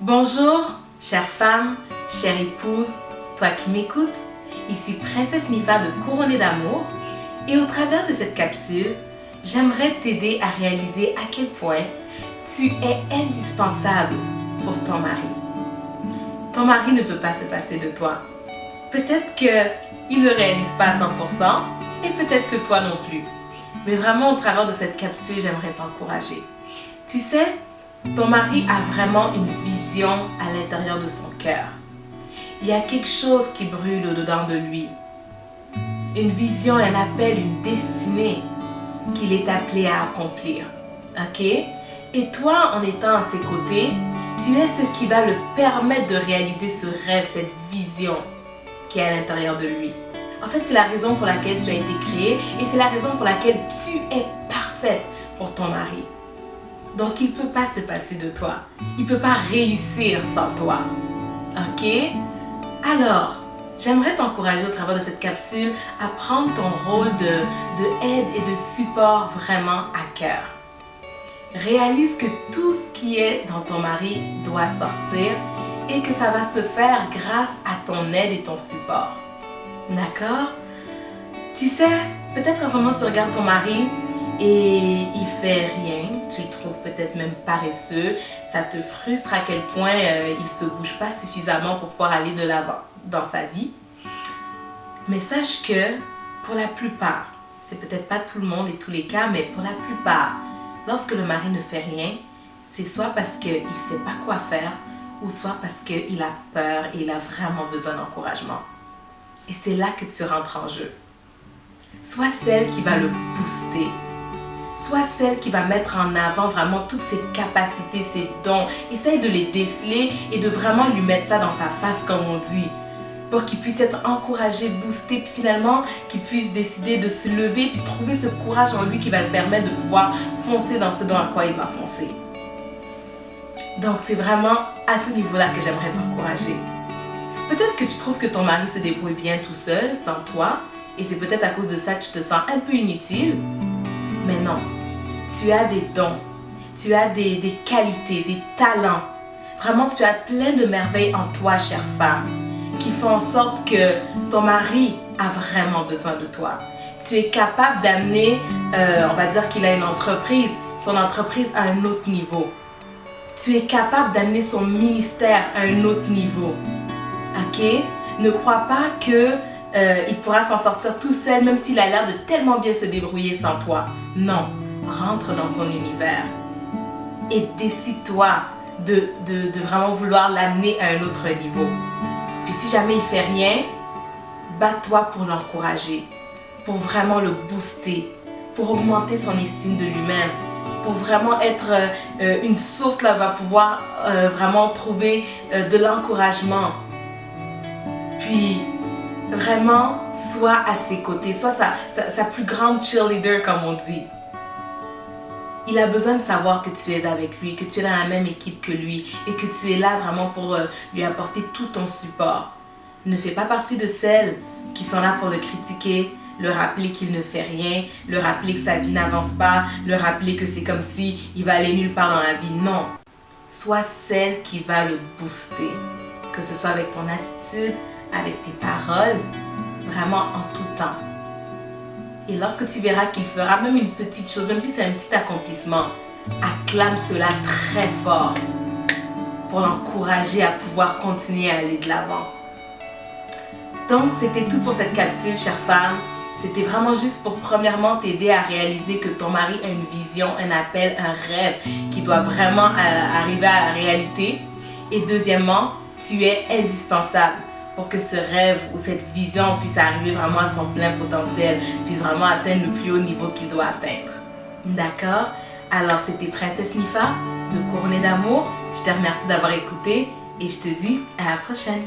Bonjour, chère femme, chère épouse, toi qui m'écoutes, ici Princesse Nifa de Couronnée d'amour et au travers de cette capsule, j'aimerais t'aider à réaliser à quel point tu es indispensable pour ton mari. Ton mari ne peut pas se passer de toi. Peut-être qu'il ne le réalise pas à 100% et peut-être que toi non plus. Mais vraiment au travers de cette capsule, j'aimerais t'encourager. Tu sais, ton mari a vraiment une vision à l'intérieur de son cœur. Il y a quelque chose qui brûle au-dedans de lui. Une vision, un appel, une destinée qu'il est appelé à accomplir. Ok? Et toi, en étant à ses côtés, tu es ce qui va le permettre de réaliser ce rêve, cette vision qui est à l'intérieur de lui. En fait, c'est la raison pour laquelle tu as été créée et c'est la raison pour laquelle tu es parfaite pour ton mari. Donc, il ne peut pas se passer de toi. Il ne peut pas réussir sans toi. Ok? Alors, j'aimerais t'encourager au travers de cette capsule à prendre ton rôle de aide et de support vraiment à cœur. Réalise que tout ce qui est dans ton mari doit sortir et que ça va se faire grâce à ton aide et ton support. D'accord? Tu sais, peut-être qu'en ce moment tu regardes ton mari et il fait rien, tu le trouves peut-être même paresseux, ça te frustre à quel point il ne se bouge pas suffisamment pour pouvoir aller de l'avant dans sa vie. Mais sache que pour la plupart, c'est peut-être pas tout le monde et tous les cas, mais pour la plupart, lorsque le mari ne fait rien, c'est soit parce qu'il ne sait pas quoi faire ou soit parce qu'il a peur et il a vraiment besoin d'encouragement. Et c'est là que tu rentres en jeu. Sois celle qui va le booster. Sois celle qui va mettre en avant vraiment toutes ses capacités, ses dons. Essaye de les déceler et de vraiment lui mettre ça dans sa face, comme on dit. Pour qu'il puisse être encouragé, boosté, puis finalement qu'il puisse décider de se lever puis trouver ce courage en lui qui va le permettre de pouvoir foncer dans ce dans quoi il doit foncer. Donc c'est vraiment à ce niveau-là que j'aimerais t'encourager. Peut-être que tu trouves que ton mari se débrouille bien tout seul, sans toi, et c'est peut-être à cause de ça que tu te sens un peu inutile. Mais non, tu as des dons, tu as des qualités, des talents. Vraiment, tu as plein de merveilles en toi, chère femme, qui font en sorte que ton mari a vraiment besoin de toi. Tu es capable d'amener, on va dire qu'il a une entreprise, son entreprise à un autre niveau. Tu es capable d'amener son ministère à un autre niveau. Ok? Ne crois pas qu'il pourra s'en sortir tout seul, même s'il a l'air de tellement bien se débrouiller sans toi. Non, rentre dans son univers et décide-toi de vraiment vouloir l'amener à un autre niveau. Puis si jamais il fait rien, bats-toi pour l'encourager, pour vraiment le booster, pour augmenter son estime de lui-même, pour vraiment être une source là où il va pouvoir vraiment trouver de l'encouragement. Puis vraiment, sois à ses côtés, sois sa plus grande cheerleader comme on dit. Il a besoin de savoir que tu es avec lui, que tu es dans la même équipe que lui et que tu es là vraiment pour lui apporter tout ton support. Ne fais pas partie de celles qui sont là pour le critiquer, le rappeler qu'il ne fait rien, le rappeler que sa vie n'avance pas, le rappeler que c'est comme si il va aller nulle part dans la vie. Non, sois celle qui va le booster, que ce soit avec ton attitude, avec tes paroles, vraiment en tout temps. Et lorsque tu verras qu'il fera même une petite chose, même si c'est un petit accomplissement, acclame cela très fort pour l'encourager à pouvoir continuer à aller de l'avant. Donc, c'était tout pour cette capsule, chère femme. C'était vraiment juste pour premièrement t'aider à réaliser que ton mari a une vision, un appel, un rêve qui doit vraiment arriver à la réalité. Et deuxièmement, tu es indispensable pour que ce rêve ou cette vision puisse arriver vraiment à son plein potentiel, puisse vraiment atteindre le plus haut niveau qu'il doit atteindre. D'accord? Alors, c'était Princesse Nifa de Couronnée d'amour. Je te remercie d'avoir écouté et je te dis à la prochaine.